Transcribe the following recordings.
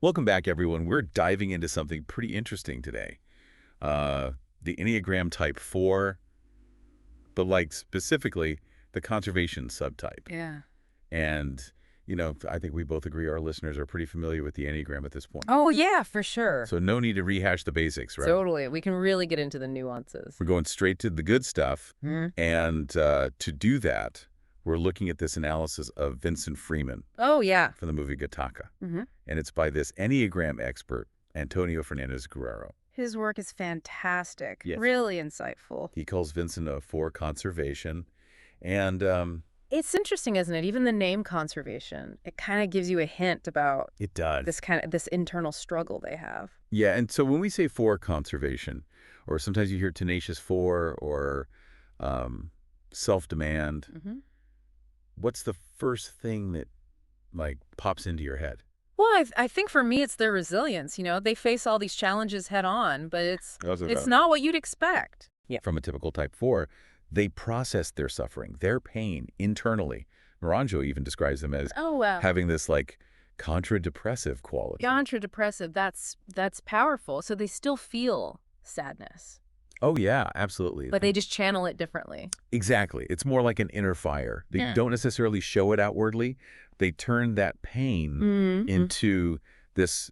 Welcome back, everyone. We're diving into something pretty interesting today. The Enneagram Type 4, but like specifically the conservation subtype. Yeah. And, I think we both agree our listeners are pretty familiar with the Enneagram at this point. Oh, yeah, for sure. So no need to rehash the basics, right? Totally. We can really get into the nuances. We're going straight to the good stuff. Hmm. And to do that, we're looking at this analysis of Vincent Freeman Oh, yeah. from the movie Gattaca. Hmm. And it's by this Enneagram expert, Antonio Fernandez Guerrero. His work is fantastic. Yes. Really insightful. He calls Vincent a for conservation. And It's interesting, isn't it? Even the name conservation, it kind of gives you a hint about it does. this internal struggle they have. Yeah, and so when we say for conservation, or sometimes you hear tenacious for or self-demand, Hmm. what's the first thing that, pops into your head? Well, I think for me, it's their resilience. They face all these challenges head on, but it's not what you'd expect. Yeah. From a typical type 4, they process their suffering, their pain internally. Naranjo even describes them as Oh, wow. having this, contra-depressive quality. Contra-depressive, that's powerful. So they still feel sadness, Oh, yeah, absolutely. but they just channel it differently. Exactly. It's more like an inner fire. They Yeah. don't necessarily show it outwardly. They turn that pain Mm-hmm. into this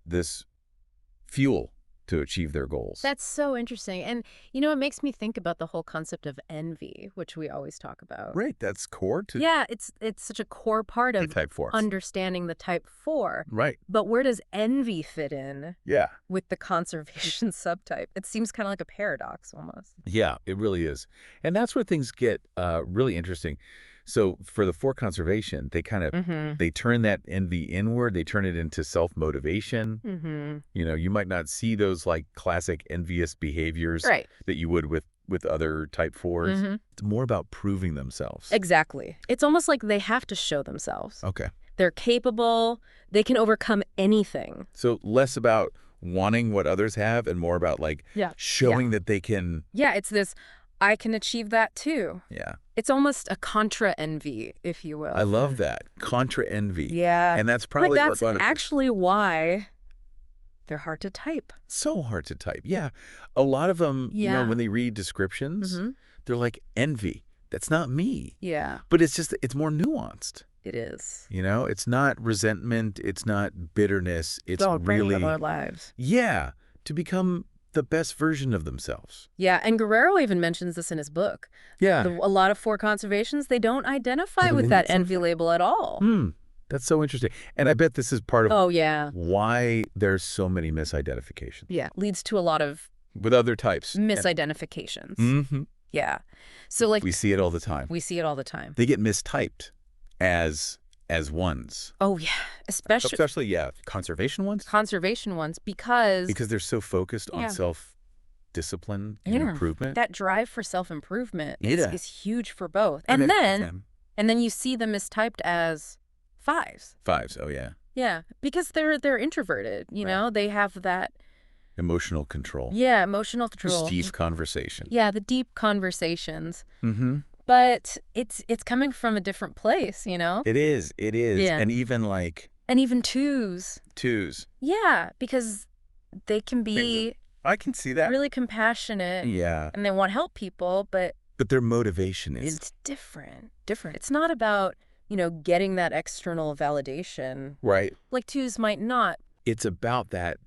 fuel to achieve their goals. That's so interesting. And, it makes me think about the whole concept of envy, which we always talk about. Right. That's core to Yeah, it's such a core part of type 4. understanding the type 4. Right. But where does envy fit in Yeah. with the conservation subtype? It seems kind of like a paradox almost. Yeah, it really is. And that's where things get really interesting. So for the for conservation, they kind of Mm-hmm. they turn that envy inward. They turn it into self-motivation. Mm-hmm. You might not see those classic envious behaviors Right. that you would with other type 4s. Mm-hmm. It's more about proving themselves. Exactly. It's almost like they have to show themselves. Okay. They're capable. They can overcome anything. So less about wanting what others have and more about Yeah. showing that they can. Yeah, it's this, I can achieve that too. Yeah. It's almost a contra envy, if you will. I love that. Contra envy. Yeah. And that's probably But that's what actually why they're hard to type. so hard to type. Yeah. A lot of them, Yeah. when they read descriptions, Mm-hmm. they're like envy. That's not me. Yeah, But it's more nuanced. it is. It's not resentment. It's not bitterness. It's Don't bring really, them our lives. yeah, to become the best version of themselves. Yeah, and Guerrero even mentions this in his book. Yeah. A lot of for conservations, they don't identify with that envy label at all. That's so interesting. And I bet this is part of Oh, yeah. why there's so many misidentifications Yeah, leads to a lot of with other types. misidentifications. Mm-hmm. Yeah. So, We see it all the time. we see it all the time. They get mistyped as ones. Oh, yeah. Especially, conservation ones. Conservation ones, because Because they're so focused on Yeah. self-discipline and Yeah. improvement. that drive for self-improvement Yeah. is huge for both. And And then then you see them mistyped as 5s. 5s. Oh, yeah. Yeah, because they're introverted, Right. They have that, Emotional control. emotional Just control. deep conversation. Yeah, the deep conversations. Mm-hmm. But it's coming from a different place, It is. It is. Yeah. And even And even 2s. 2s. Yeah, because they can be I can see that. really compassionate Yeah. and they want to help people, but But their motivation is. it's different. It's not about, getting that external validation. Right. Like 2s might not. It's about that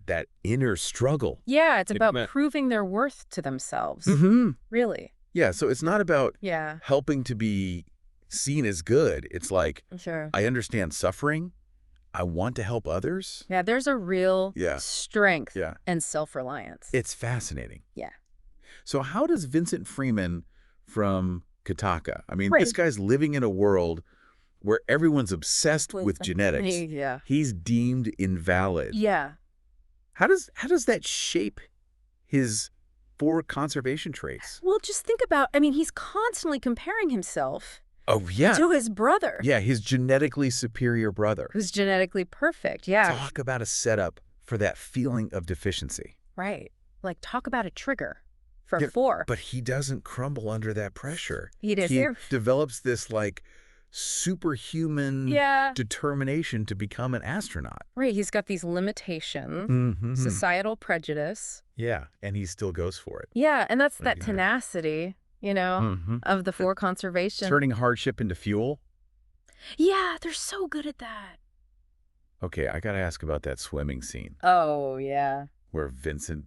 inner struggle. Yeah, it's about Amen. proving their worth to themselves. Mm-hmm. Really. Yeah, so it's not about Yeah, helping to be seen as good. It's like, sure. I understand suffering. I want to help others. Yeah, there's a real Yeah. strength Yeah. and self-reliance. It's fascinating. Yeah. So how does Vincent Freeman from Gattaca, this Right. guy's living in a world where everyone's obsessed with genetics. Yeah. He's deemed invalid. Yeah. How does that shape his for conservation traits? Well, just think about, he's constantly comparing himself Oh, yeah. to his brother, Yeah, his genetically superior brother. who's genetically perfect. Yeah. Talk about a setup for that feeling of deficiency. Right. Like, talk about a trigger for Yeah, 4. But he doesn't crumble under that pressure. He does. He develops this superhuman determination to become an astronaut. Right. He's got these limitations, societal prejudice. Yeah, and he still goes for it. Yeah, and that's that tenacity, of the 4 conservation. Turning hardship into fuel. Yeah, they're so good at that. Okay, I got to ask about that swimming scene. Oh, yeah. Where Vincent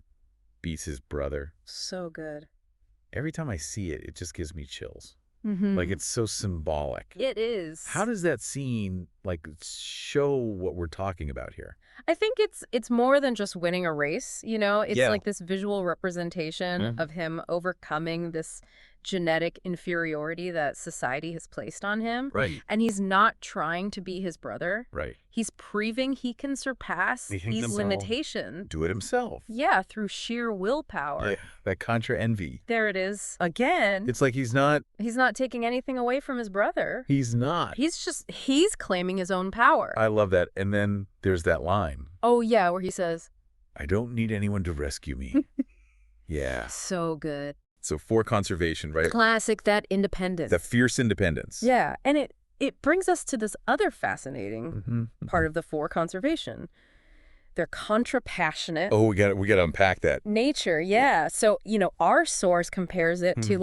beats his brother. So good. Every time I see it, it just gives me chills. Mm-hmm. Like, it's so symbolic. It is. How does that scene, show what we're talking about here? I think it's more than just winning a race, It's like this visual representation of him overcoming this genetic inferiority that society has placed on him. Right. And he's not trying to be his brother. Right. He's proving he can surpass these limitations. Do it himself. Yeah, through sheer willpower. Yeah, that contra envy. There it is. Again. It's like he's not taking anything away from his brother. He's not. He's claiming his own power. I love that. And then there's that line. Oh, yeah, where he says, I don't need anyone to rescue me. Yeah. So good. So 4 conservation, right? Classic, that independence. The fierce independence. Yeah, and it brings us to this other fascinating part of the 4 conservation. They're contra-passionate. Oh, we got to unpack that. Nature, yeah. So, our source compares it to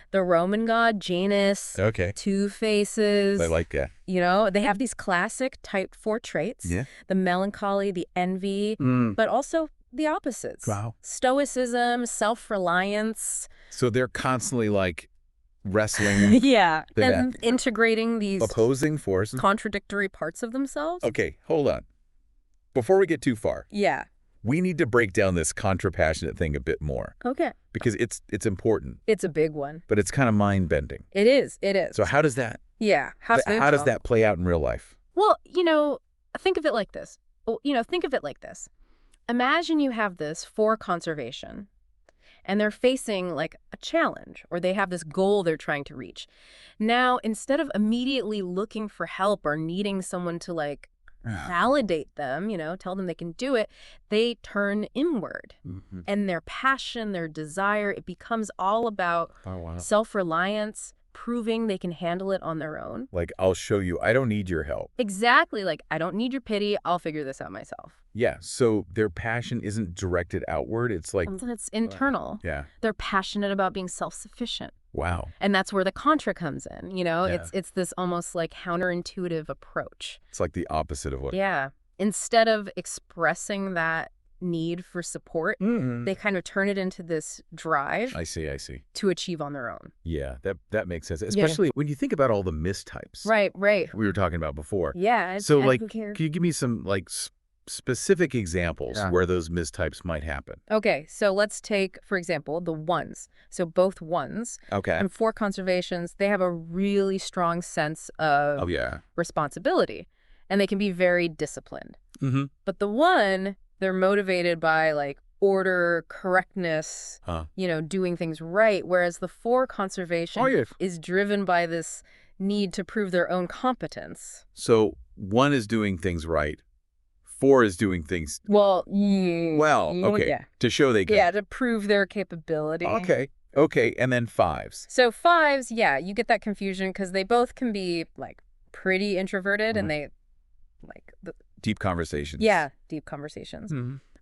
the Roman god Janus. Okay. 2 faces. I like that. They have these classic type 4 traits. Yeah. The melancholy, the envy, but also the opposites. Wow. Stoicism, self-reliance. So they're constantly wrestling. Yeah. And integrating these opposing forces. Contradictory parts of themselves. Okay, hold on. Before we get too far. Yeah. We need to break down this contra-passionate thing a bit more. Okay. Because it's important. It's a big one. But it's kind of mind-bending. It is. It is. So how does that? Yeah. How does that play out in real life? Well, think of it like this. Imagine you have this 4 conservation, and they're facing a challenge, or they have this goal they're trying to reach. Now, instead of immediately looking for help or needing someone to validate them, tell them they can do it, they turn inward. And their passion, their desire, it becomes all about self-reliance, proving they can handle it on their own. I'll show you. I don't need your help. Exactly. I don't need your pity. I'll figure this out myself. Yeah. So their passion isn't directed outward. It's it's internal. Yeah. They're passionate about being self-sufficient. Wow. And that's where the contra comes in. It's this almost counterintuitive approach. It's like the opposite of what. Yeah. Instead of expressing that need for support, they kind of turn it into this drive. I see. To achieve on their own. Yeah, that makes sense. Especially when you think about all the mistypes. Right. We were talking about before. Yeah. So can you give me some specific examples where those mistypes might happen? Okay, so let's take, for example, the 1s. So both 1s. Okay. And 4 conservations, they have a really strong sense of responsibility, and they can be very disciplined. But the 1, they're motivated by order, correctness, doing things right, whereas the 4 conservation is driven by this need to prove their own competence. So 1 is doing things right. 4 is doing things to show they can. Yeah, to prove their capability. Okay, and then 5s. So 5s, you get that confusion because they both can be pretty introverted and they deep conversations. Yeah, deep conversations.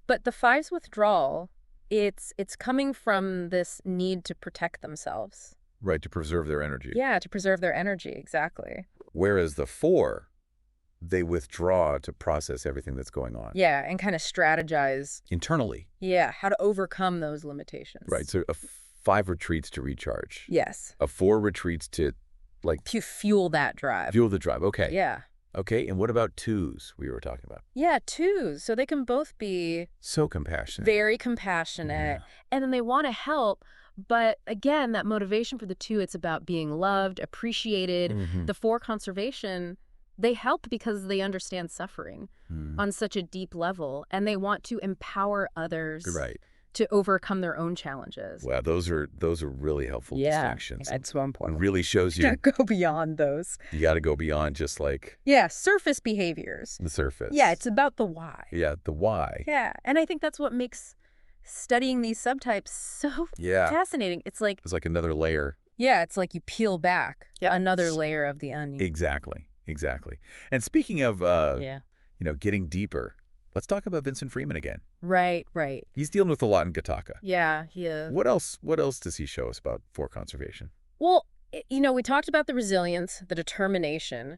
But the 5's withdrawal, it's coming from this need to protect themselves. Right, to preserve their energy. Yeah, to preserve their energy, exactly. Whereas the 4, they withdraw to process everything that's going on. Yeah, and kind of strategize. Internally. Yeah, how to overcome those limitations. Right, so a 5 retreats to recharge. Yes. A 4 retreats to to fuel that drive. Fuel the drive, okay. Yeah. Okay, and what about 2s we were talking about? Yeah, 2s. So they can both be... so compassionate. Very compassionate. And then they want to help, but again, that motivation for the 2, it's about being loved, appreciated. The 4 conservation... they help because they understand suffering on such a deep level, and they want to empower others to overcome their own challenges. Wow, those are really helpful distinctions. That's so important. It really shows you. You gotta go beyond those. You got to go beyond just surface behaviors. The surface. Yeah, it's about the why. Yeah, the why. Yeah, and I think that's what makes studying these subtypes so fascinating. It's like another layer. Yeah, it's like you peel back Yeah. another layer of the onion. Exactly. Exactly. And speaking of, Yeah. getting deeper, let's talk about Vincent Freeman again. Right, right. He's dealing with a lot in Gattaca. Yeah, he is. What else? What else does he show us about for conservation? Well, we talked about the resilience, the determination,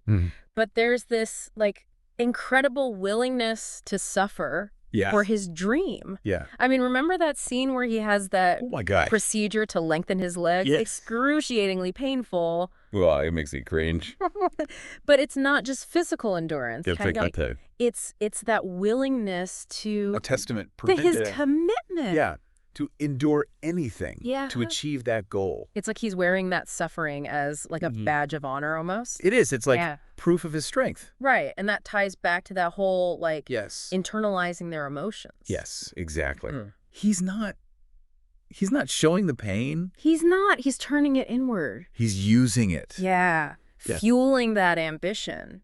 but there's this, like, incredible willingness to suffer Yeah. for his dream. Yeah. I mean, remember that scene where he has that Oh my gosh. procedure to lengthen his legs? Yes. Excruciatingly painful. Well, it makes me cringe. But it's not just physical endurance. It's like It's that willingness to a testament to his commitment. Yeah, to endure anything Yeah. to achieve that goal. It's like he's wearing that suffering as like a badge of honor almost. It is. It's like Yeah. proof of his strength. Right. And that ties back to that whole, like, Yes. internalizing their emotions. Yes, exactly. Mm. He's not showing the pain. He's not. He's turning it inward. He's using it. Yeah. Yeah. Fueling that ambition.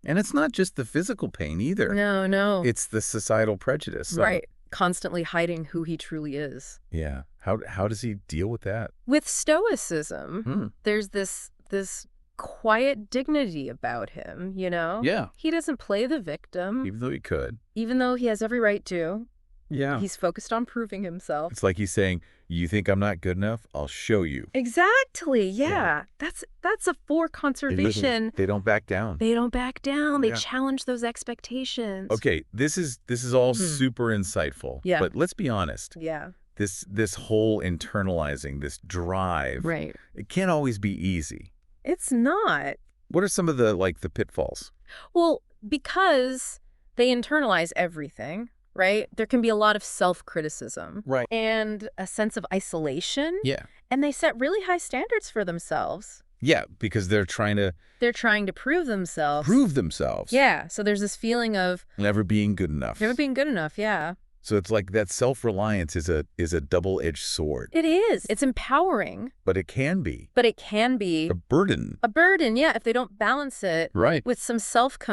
And it's not just the physical pain either. No. It's the societal prejudice. Right. Constantly hiding who he truly is. Yeah. How does he deal with that? With stoicism, there's this quiet dignity about him, Yeah. He doesn't play the victim, Even though he could. even though he has every right to. Yeah. He's focused on proving himself. It's like he's saying, you think I'm not good enough? I'll show you. Exactly. Yeah. Yeah. That's a for conservation. They don't back down. They don't back down. They Yeah. challenge those expectations. Okay, this is all super insightful. Yeah. But let's be honest. Yeah. This whole internalizing, this drive, Right. it can't always be easy. It's not. What are some of the pitfalls? Well, because they internalize everything, right? There can be a lot of self-criticism. Right. And a sense of isolation. Yeah. And they set really high standards for themselves. Yeah, because they're trying to They're trying to prove themselves. prove themselves. Yeah. So there's this feeling of Never being good enough. never being good enough. Yeah. So it's like that self-reliance is a double-edged sword. It is. It's empowering, But it can be but it can be a burden. a burden. Yeah. If they don't balance it Right. with some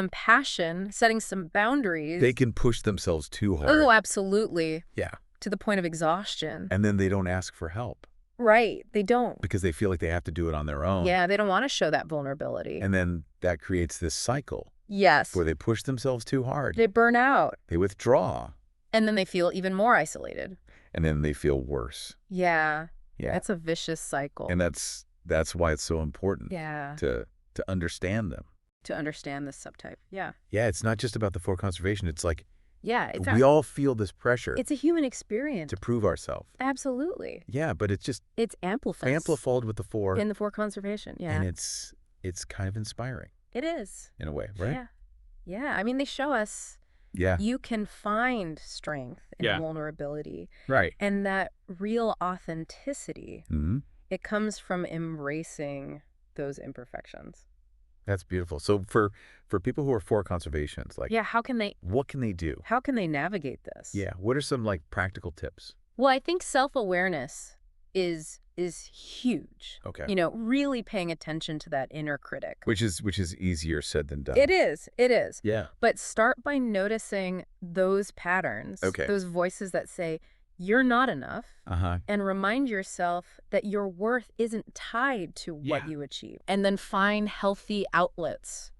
self-compassion, setting some boundaries. They can push themselves too hard. Oh, absolutely. Yeah. To the point of exhaustion. And then they don't ask for help Right. They don't. because they feel like they have to do it on their own. Yeah. They don't want to show that vulnerability. And then that creates this cycle Yes. where they push themselves too hard. They burn out. They withdraw. And then they feel even more isolated. And then they feel worse. Yeah. Yeah. That's a vicious cycle. And that's why it's so important yeah. to understand them. To understand this subtype. Yeah. Yeah, it's not just about the for conservation. It's like Yeah. It's we all feel this pressure it's a human experience. to prove ourselves. Absolutely. Yeah, but it's just It's amplified. amplified with the for. In the for conservation. Yeah. And it's kind of inspiring It is. in a way, right? Yeah. Yeah. I mean, they show us Yeah. you can find strength in Yeah. vulnerability. Right. And that real authenticity, Mm-hmm. it comes from embracing those imperfections. That's beautiful. So for people who are for conservation, it's like, Yeah. How can they do? How can they navigate this? Yeah. What are some practical tips? Well, I think self-awareness is huge. Okay. Really paying attention to that inner critic. Which is easier said than done. It is. It is. Yeah. But start by noticing those patterns, Okay. those voices that say, you're not enough, Uh-huh. and remind yourself that your worth isn't tied to what Yeah. you achieve. And then find healthy outlets,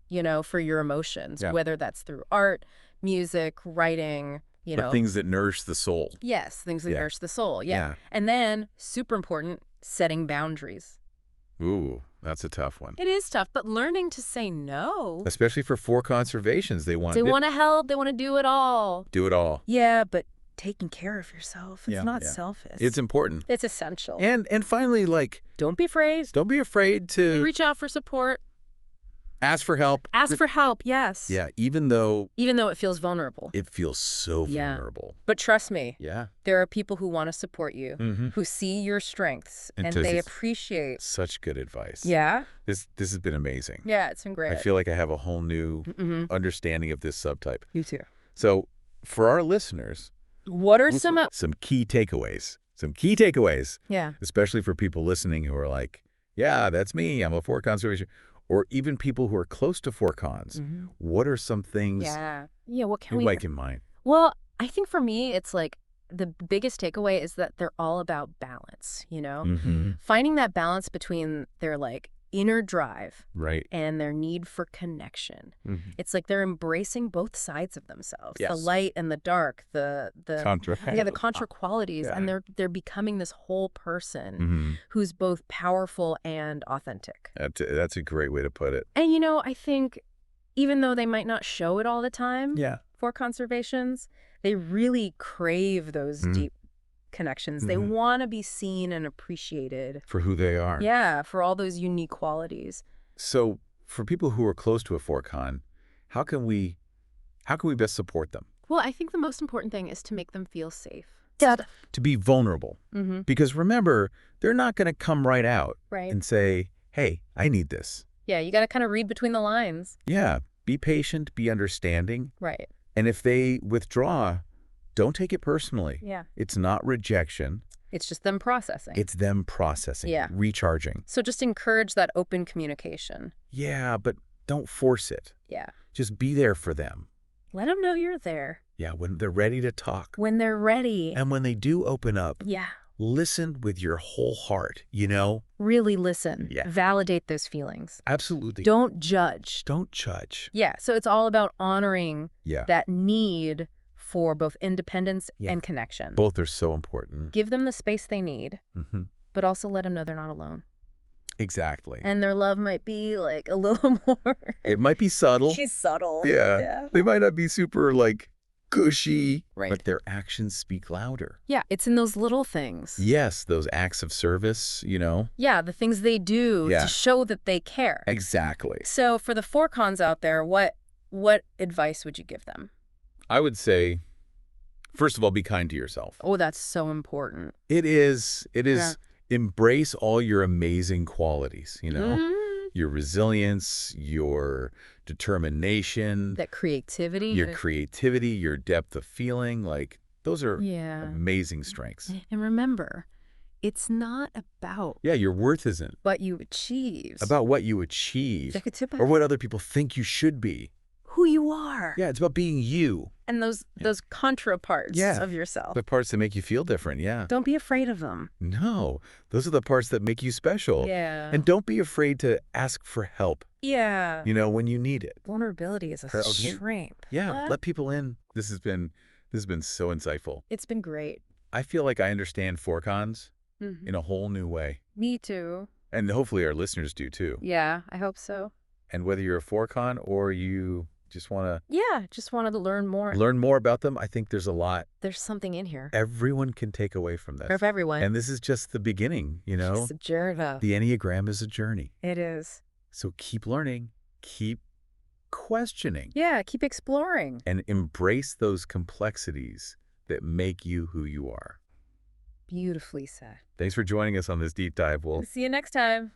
for your emotions, Yeah. whether that's through art, music, writing, But things that nourish the soul. Yes, things that Yeah. nourish the soul. Yeah. Yeah. And then, super important, setting boundaries. Ooh, that's a tough one. It is tough, but learning to say no. Especially for conservations, they want They want to help. They want to do it all. do it all. Yeah, but taking care of yourself, it's Yeah, not yeah. selfish. It's important. It's essential. And finally, Don't be afraid. don't be afraid to Reach out for support. ask for help. Ask for help, yes. Yeah, even though Even though it feels vulnerable. it feels so Yeah. vulnerable. But trust me, Yeah. there are people who want to support you, Mm-hmm. who see your strengths, And and to- they appreciate. Such good advice. Yeah? This has been amazing. Yeah, it's been great. I feel like I have a whole new Mm-hmm. understanding of this subtype. You too. So for our listeners, What are some... key takeaways. Some key takeaways, Yeah. especially for people listening who are like, yeah, that's me. I'm a for conservation. Or even people who are close to for cons. What are some things Yeah. Yeah, what can you we... like in mind? Well, I think for me, it's the biggest takeaway is that they're all about balance, Mm-hmm. Finding that balance between their like inner drive Right. and their need for connection. Mm-hmm. It's like they're embracing both sides of themselves, the Yes. light and the dark, the Contra. yeah, the contra qualities, Yeah. and they're becoming this whole person Mm-hmm. who's both powerful and authentic. That's a great way to put it. And I think even though they might not show it all the time Yeah. for conservations, they really crave those deep connections. They want to be seen and appreciated. For who they are. Yeah, for all those unique qualities. So for people who are close to a four-con, how can we best support them? Well, I think the most important thing is to make them feel safe. To be vulnerable. Mm-hmm. Because remember, they're not going to come right out Right. and say, hey, I need this. Yeah, you got to kind of read between the lines. Yeah, be patient, be understanding. Right. And if they withdraw, don't take it personally. Yeah. It's not rejection. It's just them processing. It's them processing, Yeah. recharging. So just encourage that open communication. Yeah, but don't force it. Yeah. Just be there for them. Let them know you're there. Yeah, when they're ready to talk. When they're ready. And when they do open up, Yeah. listen with your whole heart, Really listen. Yeah. Validate those feelings. Absolutely. Don't judge. Don't judge. Yeah. So it's all about honoring Yeah. that need for both independence Yeah. and connection. Both are so important. Give them the space they need, Mm-hmm. but also let them know they're not alone. Exactly. And their love might be like a little more. It might be subtle. She's subtle. Yeah. They might not be super gushy, Right. but their actions speak louder. Yeah. It's in those little things. Yes, those acts of service, Yeah. The things they do Yeah. to show that they care. Exactly. So for the four cons out there, what advice would you give them? I would say, first of all, be kind to yourself. Oh, that's so important. It is. Yeah. Embrace all your amazing qualities, Mhm. your resilience, your determination, That creativity. your creativity, your depth of feeling. Those are Yeah. amazing strengths. And remember, it's not about Yeah, your worth isn't what you achieve. about what you achieve It's or about what other people think you should be. who you are. Yeah, it's about being you. And those contra parts Yeah. of yourself. The parts that make you feel different, yeah. Don't be afraid of them. No, those are the parts that make you special. Yeah. And don't be afraid to ask for help, Yeah. when you need it. Vulnerability is a Okay. strength. Yeah, What? let people in. This has been so insightful. It's been great. I feel like I understand four cons Mhm. in a whole new way. Me too. And hopefully our listeners do too. Yeah, I hope so. And whether you're a four con or you just want Yeah, just wanted to learn more. to learn more about them, I think there's a lot There's something in here everyone can take away from this. for everyone. And this is just the beginning, It's a journey. The Enneagram is a journey. It is. So keep learning, keep questioning, Yeah, keep exploring. and embrace those complexities that make you who you are. Beautifully said. Thanks for joining us on this deep dive, Wolf. See you next time.